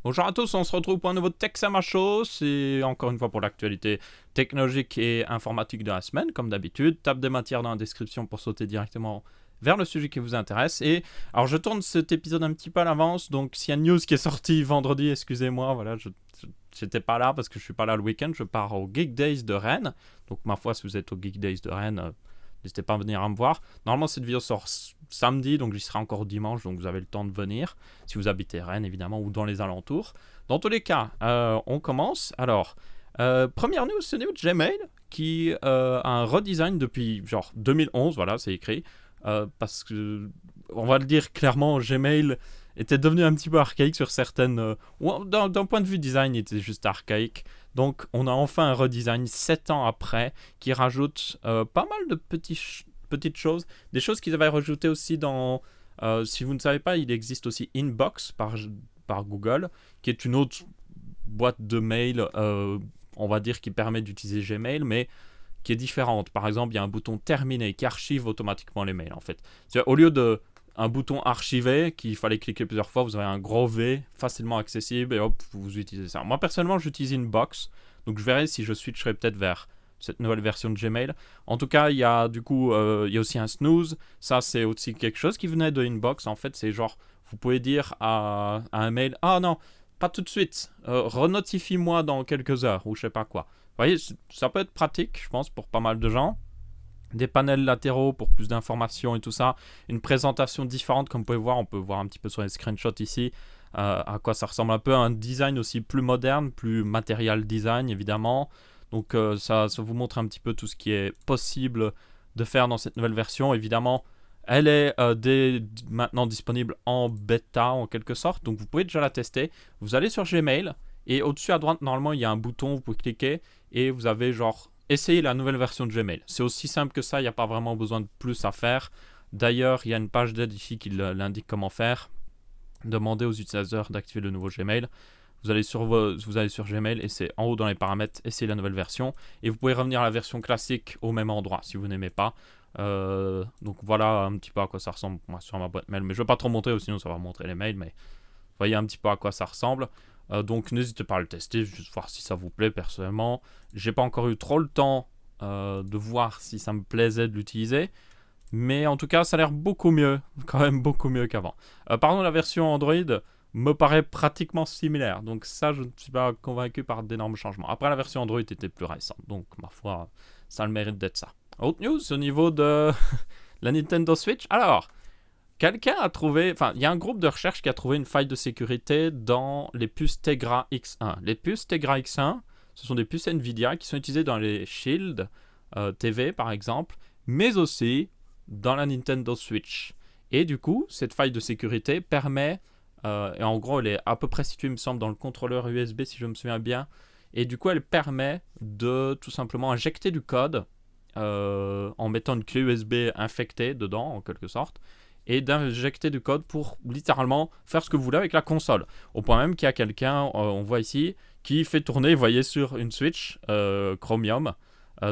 Bonjour à tous, on se retrouve pour un nouveau Texama Show. C'est encore une fois pour l'actualité technologique et informatique de la semaine, comme d'habitude. Tape des matières dans la description pour sauter directement vers le sujet qui vous intéresse. Et alors, je tourne cet épisode un petit peu à l'avance, donc s'il y a une news qui est sortie vendredi, excusez-moi, voilà, j'étais pas là parce que je suis pas là le week-end. Je pars au Geek Days de Rennes. Donc, ma foi, si vous êtes au Geek Days de Rennes, n'hésitez pas à venir à me voir. Normalement, cette vidéo sort samedi, donc j'y serai encore dimanche, donc vous avez le temps de venir, si vous habitez Rennes, évidemment, ou dans les alentours. Dans tous les cas, on commence. Alors, première news, c'est Gmail, qui a un redesign depuis, genre, 2011, voilà, c'est écrit, parce que, on va le dire clairement, Gmail était devenu un petit peu archaïque sur certaines... d'un point de vue design, il était juste archaïque. Donc, on a enfin un redesign 7 ans après qui rajoute pas mal de petites choses. Des choses qu'ils avaient rajoutées aussi dans... si vous ne savez pas, il existe aussi Inbox par Google, qui est une autre boîte de mail, on va dire, qui permet d'utiliser Gmail, mais qui est différente. Par exemple, il y a un bouton terminer qui archive automatiquement les mails, en fait. C'est-à-dire, au lieu de un bouton archiver qu'il fallait cliquer plusieurs fois, vous avez un gros V facilement accessible et hop, vous utilisez ça. Moi personnellement, j'utilise Inbox, donc je verrai si je switcherai peut-être vers cette nouvelle version de Gmail. En tout cas, il y a du coup, il y a aussi un snooze. Ça, c'est aussi quelque chose qui venait de Inbox. En fait, c'est genre, vous pouvez dire à un mail, ah non, pas tout de suite, renotifie-moi dans quelques heures ou je sais pas quoi. Vous voyez, ça peut être pratique, je pense, pour pas mal de gens. Des panels latéraux pour plus d'informations et tout ça, une présentation différente comme vous pouvez voir, on peut voir un petit peu sur les screenshots ici, à quoi ça ressemble un peu, un design aussi plus moderne, plus material design évidemment, donc ça vous montre un petit peu tout ce qui est possible de faire dans cette nouvelle version. Évidemment, elle est dès maintenant disponible en bêta en quelque sorte, donc vous pouvez déjà la tester. Vous allez sur Gmail et au-dessus à droite normalement il y a un bouton, vous pouvez cliquer et vous avez genre essayez la nouvelle version de Gmail. C'est aussi simple que ça, il n'y a pas vraiment besoin de plus à faire. D'ailleurs, il y a une page d'aide ici qui l'indique comment faire. Demandez aux utilisateurs d'activer le nouveau Gmail. Vous allez sur Gmail et c'est en haut dans les paramètres, essayez la nouvelle version. Et vous pouvez revenir à la version classique au même endroit si vous n'aimez pas. Donc voilà un petit peu à quoi ça ressemble moi, sur ma boîte mail. Mais je ne vais pas trop montrer, sinon ça va montrer les mails. Mais vous voyez un petit peu à quoi ça ressemble. Donc n'hésitez pas à le tester, juste voir si ça vous plaît personnellement. J'ai pas encore eu trop le temps de voir si ça me plaisait de l'utiliser. Mais en tout cas, ça a l'air beaucoup mieux, quand même beaucoup mieux qu'avant. Pardon, la version Android me paraît pratiquement similaire. Donc ça, je ne suis pas convaincu par d'énormes changements. Après, la version Android était plus récente. Donc, ma foi, ça a le mérite d'être ça. Autre news au niveau de la Nintendo Switch. Alors, quelqu'un a trouvé, enfin, il y a un groupe de recherche qui a trouvé une faille de sécurité dans les puces Tegra X1. Les puces Tegra X1, ce sont des puces Nvidia qui sont utilisées dans les Shield TV, par exemple, mais aussi dans la Nintendo Switch. Et du coup, cette faille de sécurité permet, et en gros, elle est à peu près située, il me semble, dans le contrôleur USB, si je me souviens bien, et du coup, elle permet de tout simplement injecter du code en mettant une clé USB infectée dedans, en quelque sorte, et d'injecter du code pour littéralement faire ce que vous voulez avec la console. Au point même qu'il y a quelqu'un, on voit ici, qui fait tourner, vous voyez, sur une Switch Chromium.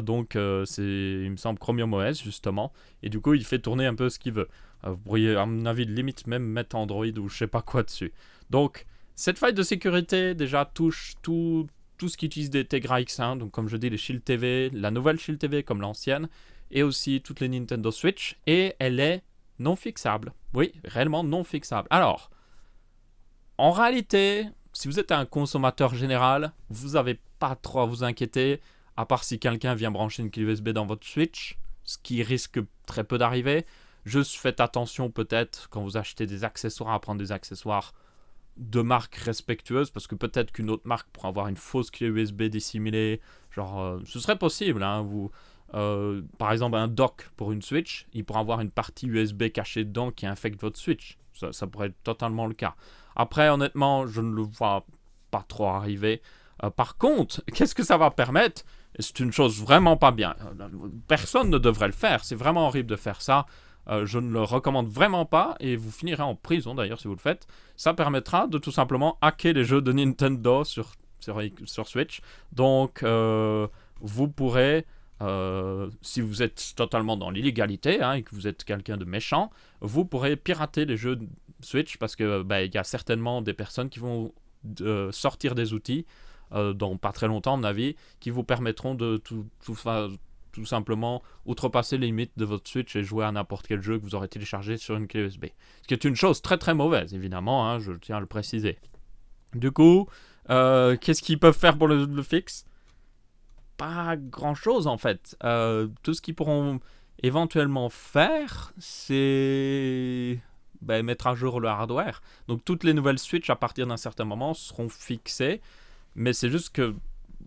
Donc, c'est, il me semble, Chromium OS, justement. Et du coup, il fait tourner un peu ce qu'il veut. Vous pourriez, à mon avis, limite même mettre Android ou je sais pas quoi dessus. Donc, cette faille de sécurité, déjà, touche tout ce qui utilise des Tegra X1. Donc, comme je dis, les Shield TV, la nouvelle Shield TV comme l'ancienne, et aussi toutes les Nintendo Switch. Et elle est non fixable. Oui, réellement non fixable. Alors, en réalité, si vous êtes un consommateur général, vous n'avez pas trop à vous inquiéter, à part si quelqu'un vient brancher une clé USB dans votre Switch, ce qui risque très peu d'arriver. Juste faites attention peut-être quand vous achetez des accessoires à prendre des accessoires de marques respectueuses, parce que peut-être qu'une autre marque pourra avoir une fausse clé USB dissimulée. Genre, ce serait possible, hein, par exemple, un dock pour une Switch, il pourra avoir une partie USB cachée dedans qui infecte votre Switch. Ça pourrait être totalement le cas. Après, honnêtement, je ne le vois pas trop arriver. Par contre, qu'est-ce que ça va permettre ? C'est une chose vraiment pas bien. Personne ne devrait le faire. C'est vraiment horrible de faire ça. Je ne le recommande vraiment pas et vous finirez en prison d'ailleurs si vous le faites. Ça permettra de tout simplement hacker les jeux de Nintendo sur Switch. Donc, vous pourrez... si vous êtes totalement dans l'illégalité et que vous êtes quelqu'un de méchant, vous pourrez pirater les jeux Switch parce que y a certainement des personnes qui vont sortir des outils dans pas très longtemps, à mon avis, qui vous permettront de tout simplement outrepasser les limites de votre Switch et jouer à n'importe quel jeu que vous aurez téléchargé sur une clé USB. Ce qui est une chose très très mauvaise, évidemment, hein, je tiens à le préciser. Du coup, qu'est-ce qu'ils peuvent faire pour le fixe ? Pas grand chose en fait. Tout ce qu'ils pourront éventuellement faire, c'est mettre à jour le hardware. Donc toutes les nouvelles Switch à partir d'un certain moment seront fixées, mais c'est juste que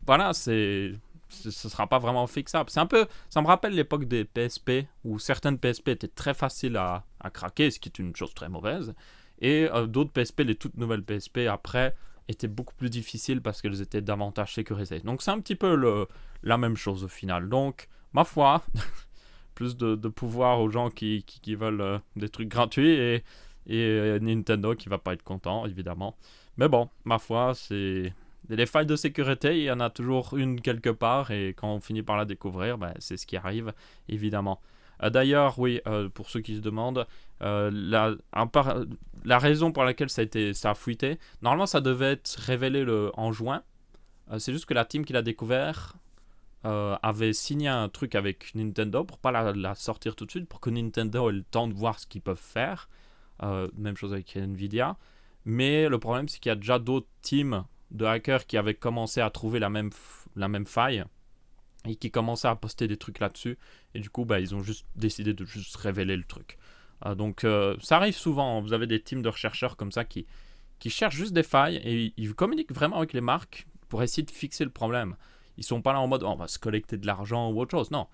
voilà, ce sera pas vraiment fixable. C'est un peu, ça me rappelle l'époque des PSP où certaines PSP étaient très faciles à craquer, ce qui est une chose très mauvaise, et d'autres PSP, les toutes nouvelles PSP après, étaient beaucoup plus difficiles parce qu'elles étaient davantage sécurisées. Donc c'est un petit peu la même chose au final. Donc, ma foi, plus de pouvoir aux gens qui veulent des trucs gratuits et Nintendo qui va pas être content, évidemment. Mais bon, ma foi, c'est... Les failles de sécurité, il y en a toujours une quelque part et quand on finit par la découvrir, c'est ce qui arrive, évidemment. D'ailleurs, oui, pour ceux qui se demandent, la raison pour laquelle ça a fuité, normalement ça devait être révélé en juin. C'est juste que la team qui l'a découvert avait signé un truc avec Nintendo pour pas la sortir tout de suite, pour que Nintendo ait le temps de voir ce qu'ils peuvent faire. Même chose avec Nvidia. Mais le problème, c'est qu'il y a déjà d'autres teams de hackers qui avaient commencé à trouver la même faille et qui commençaient à poster des trucs là-dessus. Et du coup, ils ont juste décidé de juste révéler le truc. Donc, ça arrive souvent. Vous avez des teams de chercheurs comme ça qui cherchent juste des failles et ils communiquent vraiment avec les marques pour essayer de fixer le problème. Ils sont pas là en mode on va se collecter de l'argent ou autre chose. Non.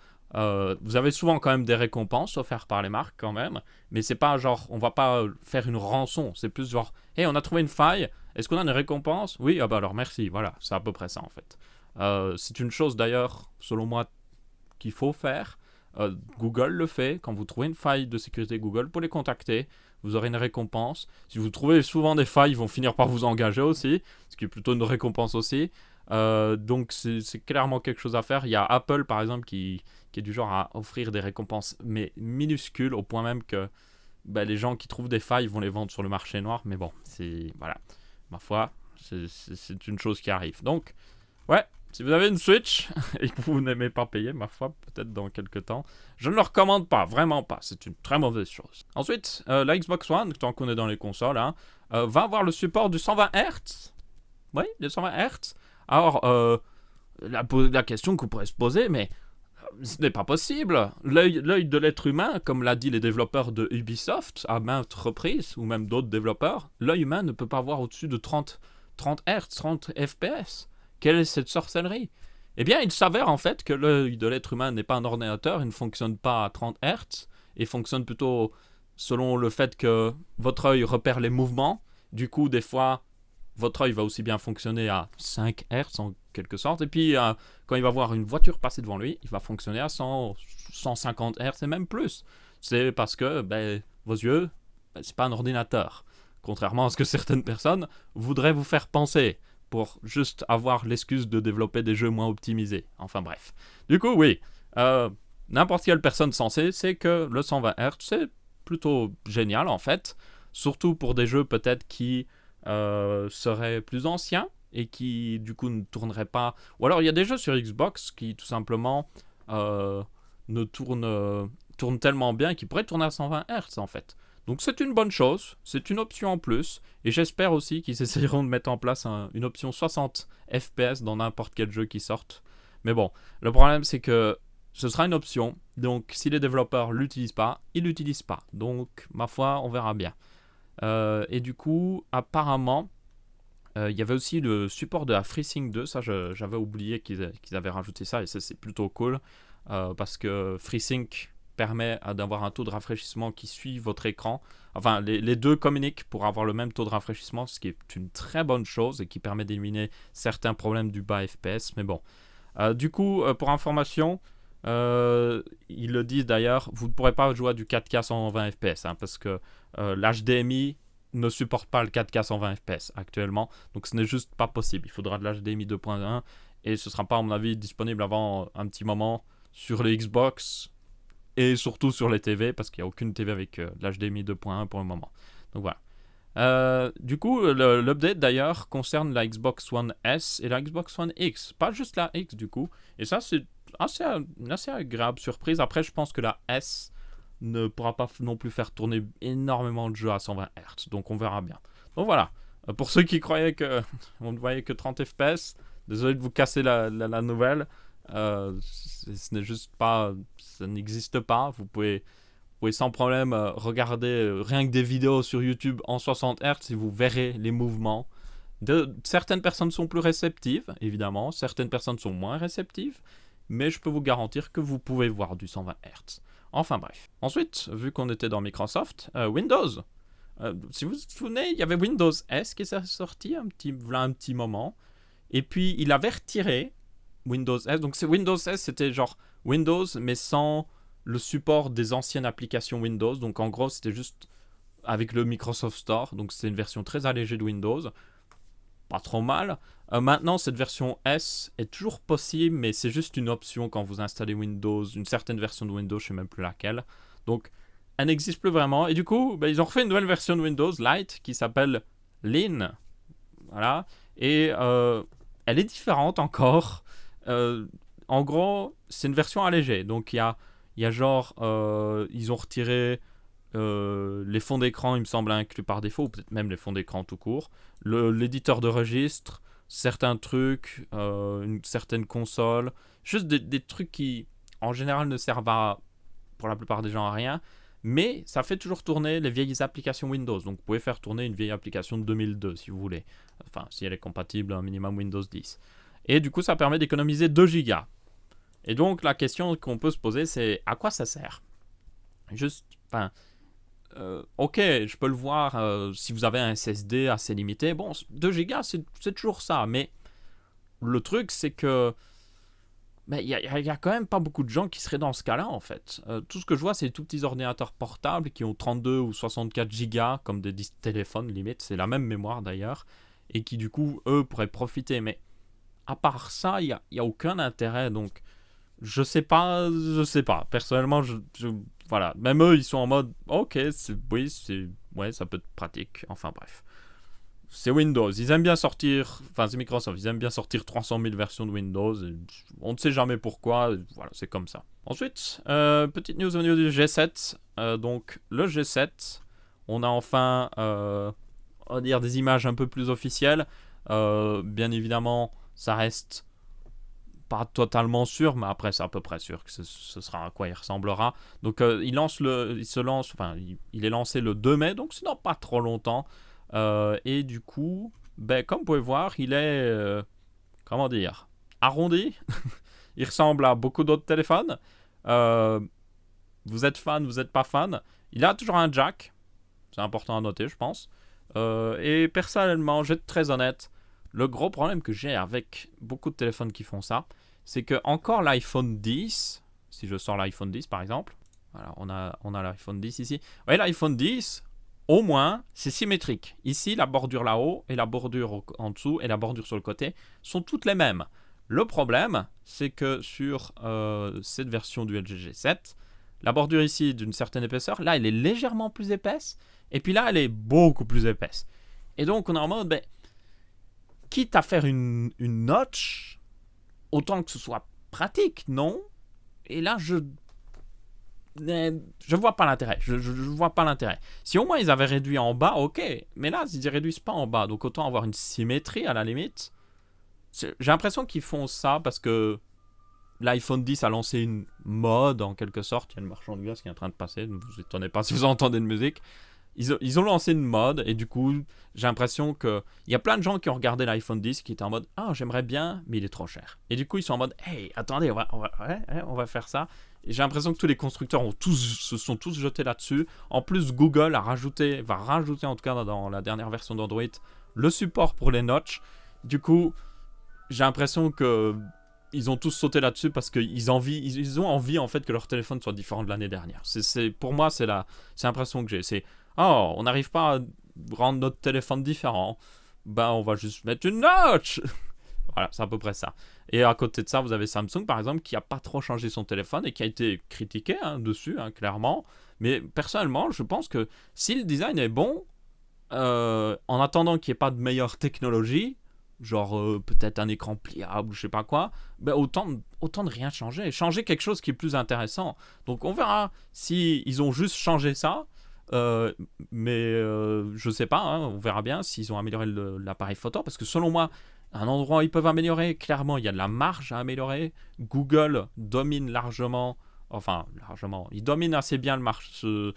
Vous avez souvent quand même des récompenses offertes par les marques quand même, mais c'est pas genre on va pas faire une rançon, c'est plus genre hey, on a trouvé une faille, est-ce qu'on a une récompense ? Oui, alors merci, voilà, c'est à peu près ça en fait. C'est une chose d'ailleurs, selon moi, qu'il faut faire. Google le fait, quand vous trouvez une faille de sécurité Google, pour les contacter, vous aurez une récompense. Si vous trouvez souvent des failles, ils vont finir par vous engager aussi, ce qui est plutôt une récompense aussi. Donc c'est clairement quelque chose à faire. Il y a Apple par exemple qui est du genre à offrir des récompenses mais minuscules au point même que les gens qui trouvent des failles vont les vendre sur le marché noir. Mais bon, voilà, ma foi, c'est une chose qui arrive. Donc ouais, si vous avez une Switch et que vous n'aimez pas payer, ma foi, peut-être dans quelques temps, je ne le recommande pas, vraiment pas, c'est une très mauvaise chose. Ensuite, la Xbox One, tant qu'on est dans les consoles, va avoir le support du 120 Hz. Oui, le 120 Hz. Alors, la question que vous pourrez se poser, mais ce n'est pas possible. L'œil de l'être humain, comme l'a dit les développeurs de Ubisoft à maintes reprises, ou même d'autres développeurs, l'œil humain ne peut pas voir au-dessus de 30 Hz, 30 FPS. Quelle est cette sorcellerie ? Eh bien, il s'avère en fait que l'œil de l'être humain n'est pas un ordinateur, il ne fonctionne pas à 30 Hz, et fonctionne plutôt selon le fait que votre œil repère les mouvements. Du coup, des fois, votre œil va aussi bien fonctionner à 5 Hz en quelque sorte. Et puis, quand il va voir une voiture passer devant lui, il va fonctionner à 150 Hz et même plus. C'est parce que vos yeux, c'est pas un ordinateur. Contrairement à ce que certaines personnes voudraient vous faire penser pour juste avoir l'excuse de développer des jeux moins optimisés. Enfin bref. Du coup, oui, n'importe quelle personne sensée sait que le 120 Hz, c'est plutôt génial en fait. Surtout pour des jeux peut-être qui seraient plus anciens et qui du coup ne tourneraient pas. Ou alors il y a des jeux sur Xbox qui tout simplement ne tournent tellement bien qu'ils pourraient tourner à 120 Hz en fait. Donc c'est une bonne chose, c'est une option en plus, et j'espère aussi qu'ils essaieront de mettre en place une option 60 FPS dans n'importe quel jeu qui sorte. Mais bon, le problème c'est que ce sera une option, donc si les développeurs l'utilisent pas, ils l'utilisent pas. Donc ma foi, on verra bien. Et du coup, apparemment, il y avait aussi le support de la FreeSync 2, ça j'avais oublié qu'ils avaient rajouté ça, et ça c'est plutôt cool, parce que FreeSync permet d'avoir un taux de rafraîchissement qui suit votre écran. Enfin, les deux communiquent pour avoir le même taux de rafraîchissement, ce qui est une très bonne chose et qui permet d'éliminer certains problèmes du bas FPS. Mais bon, du coup, pour information, ils le disent d'ailleurs, vous ne pourrez pas jouer à du 4K 120 FPS, parce que l'HDMI ne supporte pas le 4K 120 FPS actuellement, donc ce n'est juste pas possible. Il faudra de l'HDMI 2.1 et ce ne sera pas, à mon avis, disponible avant un petit moment sur les Xbox et surtout sur les TV, parce qu'il n'y a aucune TV avec l'HDMI 2.1 pour le moment. Donc voilà. Du coup, l'update d'ailleurs concerne la Xbox One S et la Xbox One X, pas juste la X du coup. Et ça, c'est une assez agréable surprise. Après, je pense que la S ne pourra pas non plus faire tourner énormément de jeux à 120 Hz, donc on verra bien. Donc voilà, pour ceux qui croyaient que on ne voyait que 30 FPS, désolé de vous casser la nouvelle. Ce n'est juste pas, ça n'existe pas. Vous pouvez sans problème regarder rien que des vidéos sur YouTube en 60 Hz et vous verrez les mouvements. Certaines personnes sont plus réceptives, évidemment, certaines personnes sont moins réceptives, mais je peux vous garantir que vous pouvez voir du 120 Hz. Enfin bref. Ensuite, vu qu'on était dans Microsoft, Windows. Si vous vous souvenez, il y avait Windows S qui est sorti un petit moment, et puis il avait retiré Windows S. Donc Windows S, c'était genre Windows, mais sans le support des anciennes applications Windows. Donc en gros, c'était juste avec le Microsoft Store. Donc c'est une version très allégée de Windows. Pas trop mal. Maintenant, cette version S est toujours possible, mais c'est juste une option quand vous installez Windows, une certaine version de Windows, je ne sais même plus laquelle. Donc, elle n'existe plus vraiment. Et du coup, ils ont refait une nouvelle version de Windows Lite qui s'appelle Lean. Voilà. Et elle est différente encore. En gros, c'est une version allégée. Donc, il y a genre, ils ont retiré les fonds d'écran, il me semble, inclus par défaut, ou peut-être même les fonds d'écran tout court. L'éditeur de registre, certains trucs, une certaine console, juste des trucs qui, en général, ne servent pour la plupart des gens à rien, mais ça fait toujours tourner les vieilles applications Windows. Donc vous pouvez faire tourner une vieille application de 2002 si vous voulez, enfin si elle est compatible un minimum Windows 10. Et du coup, ça permet d'économiser 2 Go. Et donc la question qu'on peut se poser, c'est à quoi ça sert? Juste, enfin... ok, je peux le voir si vous avez un SSD assez limité. Bon, 2 Go, c'est toujours ça. Mais le truc, c'est que il y a quand même pas beaucoup de gens qui seraient dans ce cas-là, en fait. Tout ce que je vois, c'est des tout petits ordinateurs portables qui ont 32 ou 64 Go, comme des téléphones, limite. C'est la même mémoire, d'ailleurs. Et qui, du coup, eux, pourraient profiter. Mais à part ça, il n'y a aucun intérêt. Donc, je sais pas. Personnellement, voilà. Même eux, ils sont en mode, ok, ouais, ça peut être pratique. Enfin, bref. C'est Windows. Ils aiment bien sortir, enfin, c'est Microsoft. Ils aiment bien sortir 300 000 versions de Windows. Et on ne sait jamais pourquoi. Voilà, c'est comme ça. Ensuite, petite news au niveau du G7. Donc, le G7, on a enfin, on va dire, des images un peu plus officielles. Bien évidemment, ça reste pas totalement sûr, mais après c'est à peu près sûr que ce sera à quoi il ressemblera. Donc il est lancé le 2 mai, donc c'est dans pas trop longtemps. Et du coup, comme vous pouvez voir, il est, comment dire, arrondi. Il ressemble à beaucoup d'autres téléphones. Vous êtes fan, vous n'êtes pas fan. Il a toujours un jack, c'est important à noter, je pense. Et personnellement, je vais être très honnête, le gros problème que j'ai avec beaucoup de téléphones qui font ça, c'est que encore l'iPhone 10, si je sors l'iPhone 10 par exemple, voilà, on a l'iPhone 10 ici. Ouais, l'iPhone 10, au moins, c'est symétrique. Ici, la bordure là-haut et la bordure en dessous et la bordure sur le côté sont toutes les mêmes. Le problème, c'est que sur cette version du LG G7, la bordure ici est d'une certaine épaisseur, là elle est légèrement plus épaisse, et puis là elle est beaucoup plus épaisse. Et donc on est en mode, quitte à faire une notch, autant que ce soit pratique, non? Et là, je vois pas l'intérêt. Je vois pas l'intérêt. Si au moins ils avaient réduit en bas, ok. Mais là, ils ne réduisent pas en bas. Donc autant avoir une symétrie à la limite. J'ai l'impression qu'ils font ça parce que l'iPhone 10 a lancé une mode en quelque sorte. Il y a une marchande de gaz qui est en train de passer. Ne vous étonnez pas si vous entendez de musique. Ils ont lancé une mode et du coup, j'ai l'impression qu'il y a plein de gens qui ont regardé l'iPhone 10 qui étaient en mode « Ah, j'aimerais bien, mais il est trop cher. » Et du coup, ils sont en mode « Hey, attendez, on va faire ça. » Et j'ai l'impression que tous les constructeurs se sont tous jetés là-dessus. En plus, Google va rajouter en tout cas dans la dernière version d'Android, le support pour les notches. Du coup, j'ai l'impression que ils ont tous sauté là-dessus parce qu'ils ont envie en fait que leur téléphone soit différent de l'année dernière. Pour moi, c'est l'impression que j'ai. C'est on n'arrive pas à rendre notre téléphone différent. On va juste mettre une notch. Voilà, c'est à peu près ça. Et à côté de ça, vous avez Samsung, par exemple, qui n'a pas trop changé son téléphone et qui a été critiqué dessus, clairement. Mais personnellement, je pense que si le design est bon, en attendant qu'il n'y ait pas de meilleure technologie, genre peut-être un écran pliable ou je sais pas quoi, ben autant de rien changer. Changer quelque chose qui est plus intéressant. Donc on verra si ils ont juste changé ça. Mais je sais pas, hein, on verra bien s'ils ont amélioré l'appareil photo. Parce que selon moi, un endroit où ils peuvent améliorer, clairement, il y a de la marge à améliorer. Google domine largement, il domine assez bien le marché,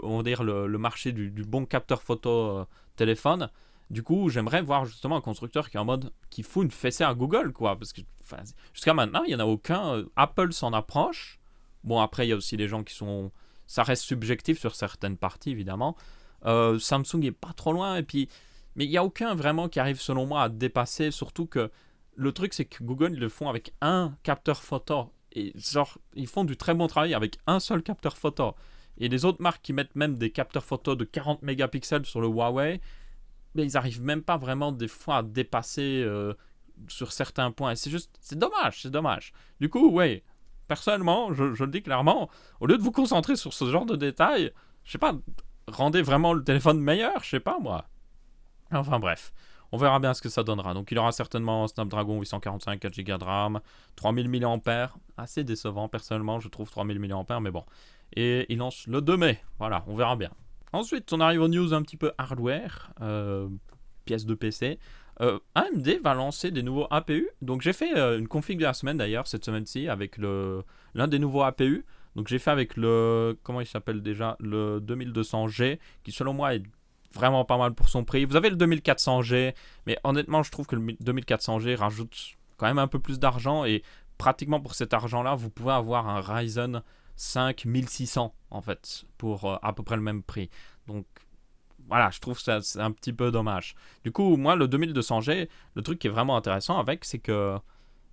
on va dire le marché du bon capteur photo téléphone. Du coup, j'aimerais voir justement un constructeur qui est en mode qui fout une fessée à Google, quoi. Parce que jusqu'à maintenant, il n'y en a aucun. Apple s'en approche. Bon, après, il y a aussi des gens qui sont. Ça reste subjectif sur certaines parties, évidemment. Samsung est pas trop loin. Et puis, mais il n'y a aucun vraiment qui arrive, selon moi, à dépasser. Surtout que le truc, c'est que Google, ils le font avec un capteur photo. Et genre, ils font du très bon travail avec un seul capteur photo. Et les autres marques qui mettent même des capteurs photo de 40 mégapixels sur le Huawei, mais ils arrivent même pas vraiment des fois à dépasser sur certains points. Et c'est dommage. Du coup, ouais, personnellement, je le dis clairement, au lieu de vous concentrer sur ce genre de détails, je sais pas, rendez vraiment le téléphone meilleur, je sais pas moi. Enfin bref, on verra bien ce que ça donnera. Donc il aura certainement un Snapdragon 845, 4 Go de RAM, 3000 mAh, assez décevant personnellement, je trouve 3000 mAh, mais bon. Et il lance le 2 mai, voilà, on verra bien. Ensuite, on arrive aux news un petit peu hardware, pièces de PC. AMD va lancer des nouveaux APU. Donc j'ai fait une config de la semaine d'ailleurs, cette semaine-ci, avec l'un des nouveaux APU. Donc j'ai fait avec comment il s'appelle déjà, le 2200G, qui selon moi est vraiment pas mal pour son prix. Vous avez le 2400G, mais honnêtement, je trouve que le 2400G rajoute quand même un peu plus d'argent. Et pratiquement pour cet argent-là, vous pouvez avoir un Ryzen 5 1600 en fait, pour à peu près le même prix. Donc voilà, je trouve ça c'est un petit peu dommage. Du coup, moi, le 2200G, le truc qui est vraiment intéressant avec, c'est que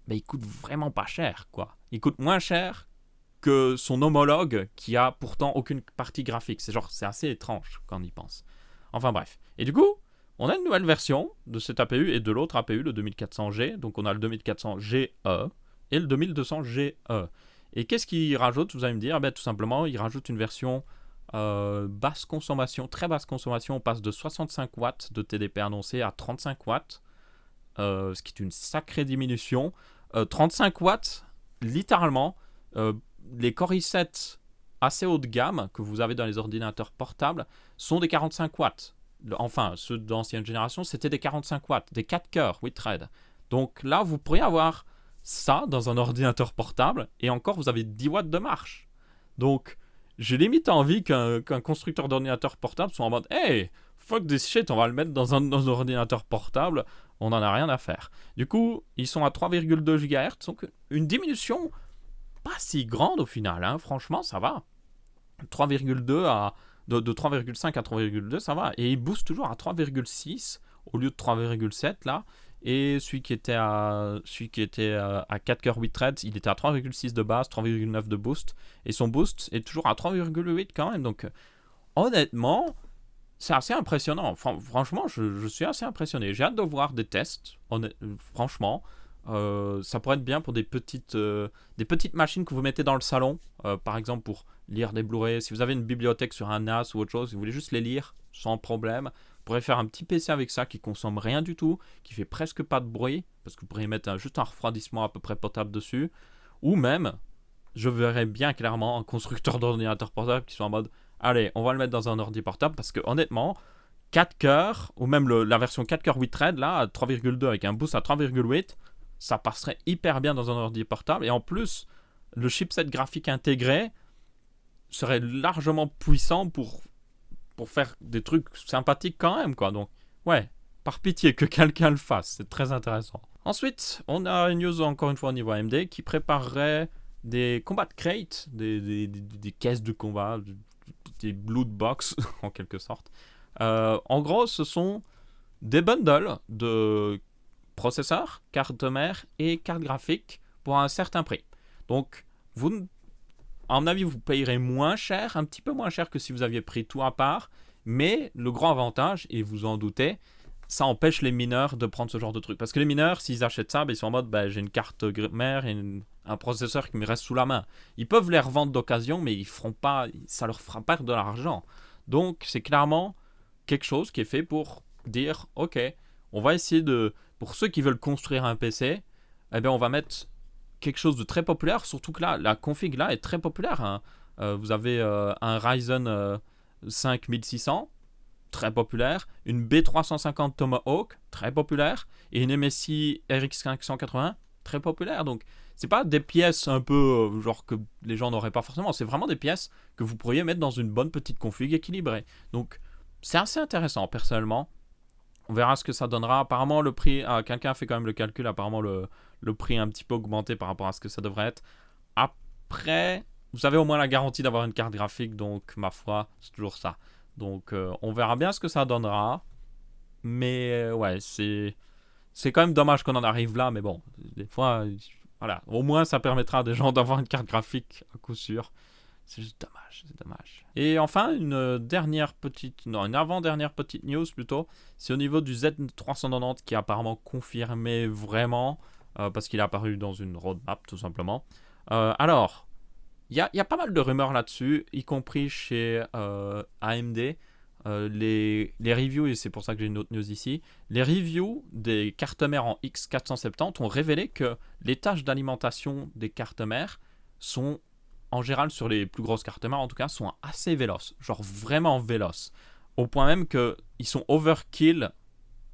il coûte vraiment pas cher, quoi. Il coûte moins cher que son homologue qui a pourtant aucune partie graphique. C'est assez étrange quand on y pense. Enfin bref. Et du coup, on a une nouvelle version de cet APU et de l'autre APU, le 2400G. Donc on a le 2400GE et le 2200GE. Et qu'est-ce qu'il rajoute, vous allez me dire? Tout simplement, il rajoute une version basse consommation, très basse consommation. On passe de 65 watts de TDP annoncé à 35 watts, ce qui est une sacrée diminution. 35 watts, littéralement, les Core i7 assez haut de gamme que vous avez dans les ordinateurs portables sont des 45 watts. Enfin, ceux d'ancienne génération, c'était des 45 watts, des 4 cœurs, 8 threads. Donc là, vous pourriez avoir ça dans un ordinateur portable et encore, vous avez 10 watts de marche. Donc, j'ai limite envie qu'un constructeur d'ordinateur portable soit en mode « Hey, fuck this shit, on va le mettre dans un ordinateur portable, on n'en a rien à faire. » Du coup, ils sont à 3,2 GHz, donc une diminution pas si grande au final, hein. Franchement, ça va. 3,2 de 3,5 à 3,2, ça va. Et il booste toujours à 3,6 au lieu de 3,7 là. Et celui qui était à 4 cœurs 8 threads, il était à 3,6 de base, 3,9 de boost. Et son boost est toujours à 3,8 quand même. Donc honnêtement, c'est assez impressionnant. Franchement, je suis assez impressionné. J'ai hâte de voir des tests. Franchement, ça pourrait être bien pour des petites machines que vous mettez dans le salon. Par exemple pour lire des Blu-ray. Si vous avez une bibliothèque sur un NAS ou autre chose, vous voulez juste les lire sans problème. Vous pourrez faire un petit PC avec ça qui consomme rien du tout, qui fait presque pas de bruit, parce que vous pourriez mettre juste un refroidissement à peu près potable dessus. Ou même, je verrais bien clairement un constructeur d'ordinateur portable qui soit en mode allez, on va le mettre dans un ordi portable, parce que honnêtement, 4 cœurs, ou même la version 4 cœurs 8 threads, là, à 3,2 avec un boost à 3,8, ça passerait hyper bien dans un ordi portable. Et en plus, le chipset graphique intégré serait largement puissant pour faire des trucs sympathiques quand même, quoi. Donc, ouais, par pitié que quelqu'un le fasse, c'est très intéressant. Ensuite, on a une news encore une fois au niveau AMD qui préparerait des combat crate, des caisses de combat, des loot box en quelque sorte. En gros, ce sont des bundles de processeurs, carte mère et carte graphique pour un certain prix. Donc, à mon avis, vous payerez moins cher, un petit peu moins cher que si vous aviez pris tout à part. Mais le grand avantage, et vous en doutez, ça empêche les mineurs de prendre ce genre de truc. Parce que les mineurs, s'ils achètent ça, ils sont en mode j'ai une carte mère et un processeur qui me reste sous la main. Ils peuvent les revendre d'occasion, mais ça leur fera perdre de l'argent. Donc, c'est clairement quelque chose qui est fait pour dire, ok, on va essayer de, pour ceux qui veulent construire un PC, eh bien on va mettre quelque chose de très populaire, surtout que là, la config là est très populaire, hein. Vous avez un Ryzen 5 1600, très populaire, une B350 Tomahawk, très populaire, et une MSI RX 580, très populaire. Donc, c'est pas des pièces un peu genre que les gens n'auraient pas forcément, c'est vraiment des pièces que vous pourriez mettre dans une bonne petite config équilibrée. Donc, c'est assez intéressant, personnellement. On verra ce que ça donnera. Apparemment, le prix, quelqu'un a fait quand même le calcul, apparemment, le prix est un petit peu augmenté par rapport à ce que ça devrait être. Après, vous avez au moins la garantie d'avoir une carte graphique, donc, ma foi, c'est toujours ça. Donc, on verra bien ce que ça donnera. Mais, ouais, c'est quand même dommage qu'on en arrive là, mais bon, des fois, voilà, au moins ça permettra à des gens d'avoir une carte graphique à coup sûr. C'est juste dommage, c'est dommage. Et enfin, une avant-dernière petite news plutôt, c'est au niveau du Z390 qui est apparemment confirmé vraiment, parce qu'il est apparu dans une roadmap tout simplement. Alors, il y a pas mal de rumeurs là-dessus, y compris chez AMD. Les reviews, et c'est pour ça que j'ai une autre news ici, les reviews des cartes mères en X470 ont révélé que les tâches d'alimentation des cartes mères sont, en général sur les plus grosses cartes mères en tout cas, sont assez véloces, genre vraiment véloces, au point même qu'ils sont overkill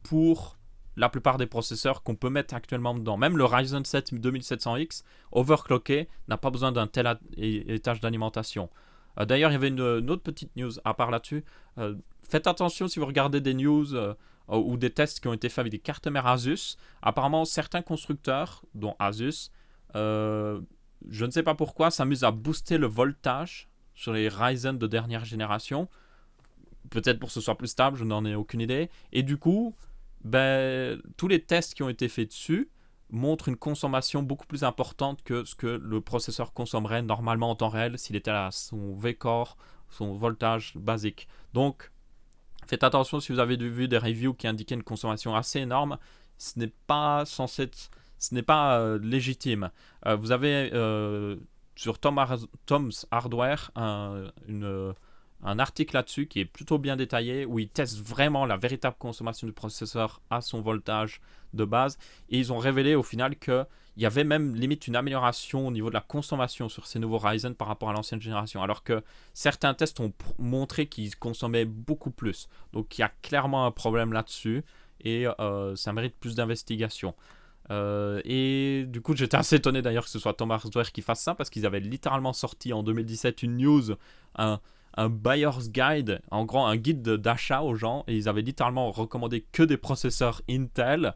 pour la plupart des processeurs qu'on peut mettre actuellement dedans. Même le Ryzen 7 2700X, overclocké, n'a pas besoin d'un tel étage d'alimentation. D'ailleurs, il y avait une autre petite news à part là-dessus. Faites attention si vous regardez des news ou des tests qui ont été faits avec des cartes mères Asus. Apparemment, certains constructeurs, dont Asus, je ne sais pas pourquoi, s'amusent à booster le voltage sur les Ryzen de dernière génération. Peut-être pour que ce soit plus stable, je n'en ai aucune idée. Et du coup, tous les tests qui ont été faits dessus montrent une consommation beaucoup plus importante que ce que le processeur consommerait normalement en temps réel s'il était à son V-core, son voltage basique. Donc, faites attention si vous avez vu des reviews qui indiquaient une consommation assez énorme, ce n'est pas censé être, ce n'est pas légitime. Vous avez sur Tom's Hardware un article là-dessus qui est plutôt bien détaillé, où ils testent vraiment la véritable consommation du processeur à son voltage de base, et ils ont révélé au final qu'il y avait même limite une amélioration au niveau de la consommation sur ces nouveaux Ryzen par rapport à l'ancienne génération, alors que certains tests ont montré qu'ils consommaient beaucoup plus. Donc il y a clairement un problème là-dessus, et ça mérite plus d'investigation. Et du coup j'étais assez étonné d'ailleurs que ce soit Tom Hardware qui fasse ça, parce qu'ils avaient littéralement sorti en 2017 une news, un buyer's guide, en gros un guide d'achat aux gens, et ils avaient littéralement recommandé que des processeurs Intel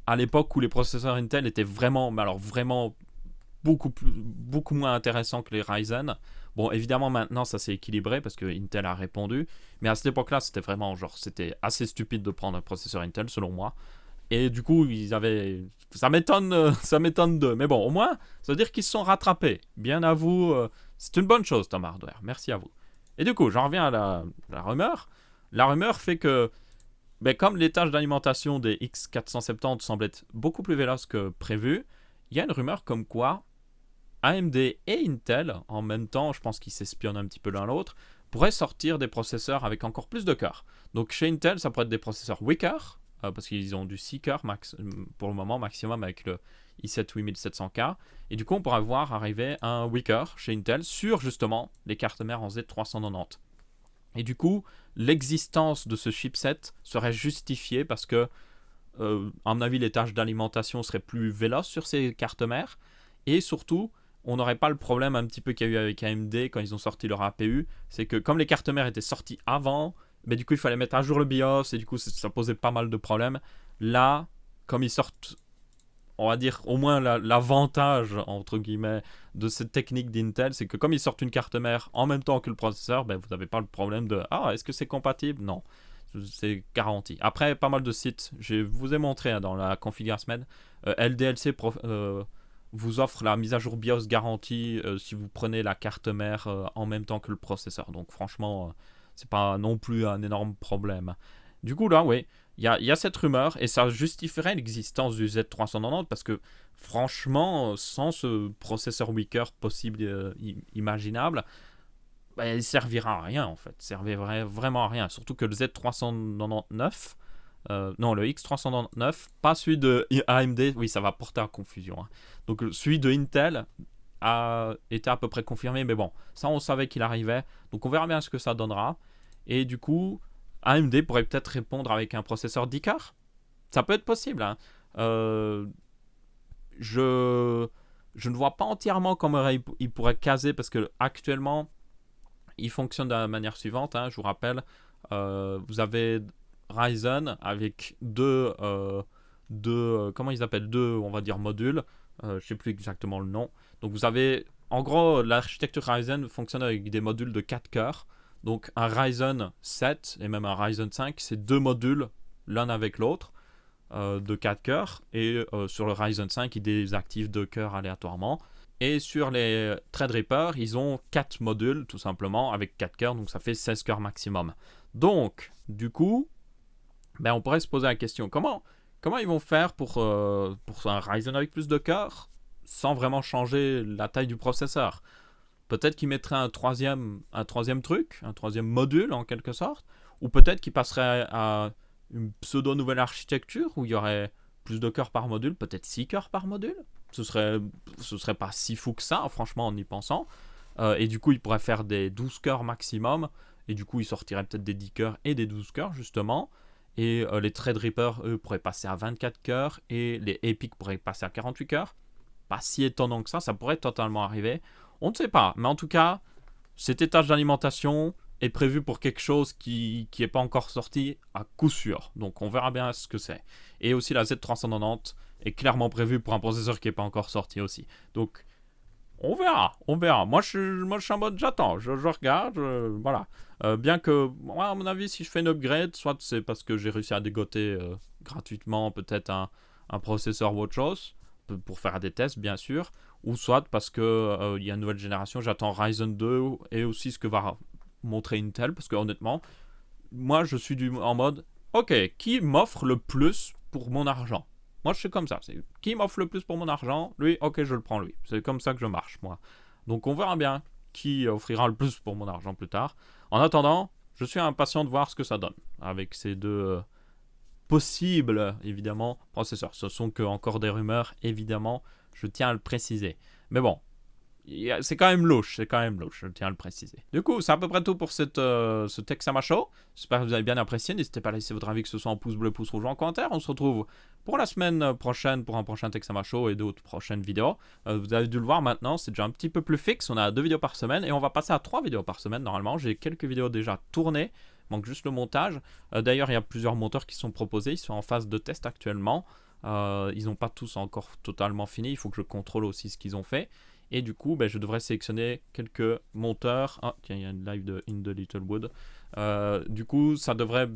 à l'époque où les processeurs Intel étaient vraiment, mais alors vraiment beaucoup moins intéressants que les Ryzen. Bon, évidemment maintenant ça s'est équilibré parce que Intel a répondu, mais à cette époque-là c'était vraiment genre, c'était assez stupide de prendre un processeur Intel selon moi. Et du coup, ça m'étonne d'eux. Mais bon, au moins, ça veut dire qu'ils se sont rattrapés. Bien à vous, c'est une bonne chose, Tom Hardware. Merci à vous. Et du coup, j'en reviens à la rumeur. La rumeur fait que, comme les tâches d'alimentation des X470 semblent être beaucoup plus véloces que prévu, il y a une rumeur comme quoi AMD et Intel, en même temps, je pense qu'ils s'espionnent un petit peu l'un l'autre, pourraient sortir des processeurs avec encore plus de cœur. Donc chez Intel, ça pourrait être des processeurs weaker, parce qu'ils ont du 6 cœurs pour le moment maximum avec le i7 8700K, et du coup on pourrait voir arriver un weaker chez Intel sur justement les cartes mères en Z390. Et du coup l'existence de ce chipset serait justifiée parce que à mon avis les tâches d'alimentation seraient plus véloces sur ces cartes mères, et surtout on n'aurait pas le problème un petit peu qu'il y a eu avec AMD quand ils ont sorti leur APU, c'est que comme les cartes mères étaient sorties avant, mais du coup il fallait mettre à jour le BIOS, et du coup ça posait pas mal de problèmes. Là, comme ils sortent, on va dire au moins l'avantage entre guillemets de cette technique d'Intel, c'est que comme ils sortent une carte mère en même temps que le processeur, vous n'avez pas le problème de est-ce que c'est compatible? Non, c'est garanti. Après, pas mal de sites, je vous ai montré dans la configuration semaine, LDLC vous offre la mise à jour BIOS garantie si vous prenez la carte mère en même temps que le processeur. Donc franchement, c'est pas non plus un énorme problème. Du coup là, oui, il y a cette rumeur, et ça justifierait l'existence du Z390 parce que franchement, sans ce processeur weaker possible, imaginable, bah, il servira à rien en fait. Servirait vraiment à rien. Surtout que le Z399, non, le X399, pas celui de AMD, oui, ça va porter à confusion. Hein. Donc celui de Intel a été à peu près confirmé, mais bon, ça on savait qu'il arrivait. Donc on verra bien ce que ça donnera. Et du coup, AMD pourrait peut-être répondre avec un processeur 10 cœurs. Ça peut être possible. Hein. Je ne vois pas entièrement comment il pourrait caser parce que actuellement, il fonctionne de la manière suivante. Hein, je vous rappelle, vous avez Ryzen avec deux comment ils appellent, deux, on va dire, modules. Je ne sais plus exactement le nom. Donc vous avez, en gros, l'architecture Ryzen fonctionne avec des modules de 4 cœurs. Donc un Ryzen 7 et même un Ryzen 5, c'est deux modules l'un avec l'autre de 4 cœurs. Et sur le Ryzen 5, ils désactivent 2 cœurs aléatoirement. Et sur les Threadripper, ils ont 4 modules tout simplement avec 4 cœurs. Donc ça fait 16 cœurs maximum. Donc, du coup, ben, on pourrait se poser la question, comment ils vont faire pour un Ryzen avec plus de cœurs sans vraiment changer la taille du processeur? Peut-être qu'ils mettraient un troisième truc, un troisième module en quelque sorte, ou peut-être qu'ils passeraient à une pseudo-nouvelle architecture où il y aurait plus de cœurs par module, peut-être 6 cœurs par module. Ce serait pas si fou que ça, franchement, en y pensant. Et du coup, ils pourraient faire des 12 cœurs maximum, et du coup, ils sortiraient peut-être des 10 cœurs et des 12 cœurs, justement. Et les Threadripper, eux, pourraient passer à 24 cœurs, et les Epic pourraient passer à 48 cœurs. Pas si étonnant que ça pourrait totalement arriver. On ne sait pas, mais en tout cas, cet étage d'alimentation est prévu pour quelque chose qui n'est pas encore sorti à coup sûr. Donc on verra bien ce que c'est. Et aussi la Z390 est clairement prévue pour un processeur qui n'est pas encore sorti aussi. Donc on verra. Moi je suis en mode j'attends, je regarde, voilà. Bien que, moi, à mon avis, si je fais une upgrade, soit c'est parce que j'ai réussi à dégoter gratuitement peut-être un processeur ou autre chose, pour faire des tests bien sûr, ou soit parce que il y a une nouvelle génération, j'attends Ryzen 2 et aussi ce que va montrer Intel, parce que honnêtement, moi je suis en mode, ok, qui m'offre le plus pour mon argent? Moi je suis comme ça, c'est qui m'offre le plus pour mon argent, lui, ok, je le prends lui. C'est comme ça que je marche moi. Donc on verra bien qui offrira le plus pour mon argent plus tard. En attendant, je suis impatient de voir ce que ça donne avec ces deux possibles, évidemment, processeurs. Ce sont que encore des rumeurs, évidemment, je tiens à le préciser. Mais bon, c'est quand même louche, je tiens à le préciser. Du coup, c'est à peu près tout pour ce Texama Show. J'espère que vous avez bien apprécié. N'hésitez pas à laisser votre avis, que ce soit en pouce bleu, pouce rouge ou en commentaire. On se retrouve pour la semaine prochaine pour un prochain Texama Show et d'autres prochaines vidéos. Vous avez dû le voir maintenant, c'est déjà un petit peu plus fixe. On a 2 vidéos par semaine et on va passer à 3 vidéos par semaine normalement. J'ai quelques vidéos déjà tournées. Manque juste le montage. D'ailleurs, il y a plusieurs monteurs qui sont proposés. Ils sont en phase de test actuellement. Ils n'ont pas tous encore totalement fini. Il faut que je contrôle aussi ce qu'ils ont fait. Et du coup, je devrais sélectionner quelques monteurs. Ah, tiens, il y a une live de In the Littlewood. Du coup, ça devrait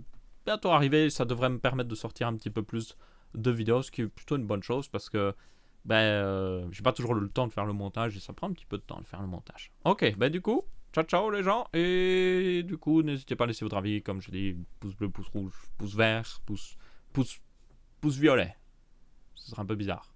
bientôt arriver. Ça devrait me permettre de sortir un petit peu plus de vidéos, ce qui est plutôt une bonne chose parce que j'ai pas toujours le temps de faire le montage et ça prend un petit peu de temps de faire le montage. Ok, du coup, ciao les gens. Et du coup, n'hésitez pas à laisser votre avis, comme je dis, pouce bleu, pouce rouge, pouce vert, pouce violet. Ce sera un peu bizarre.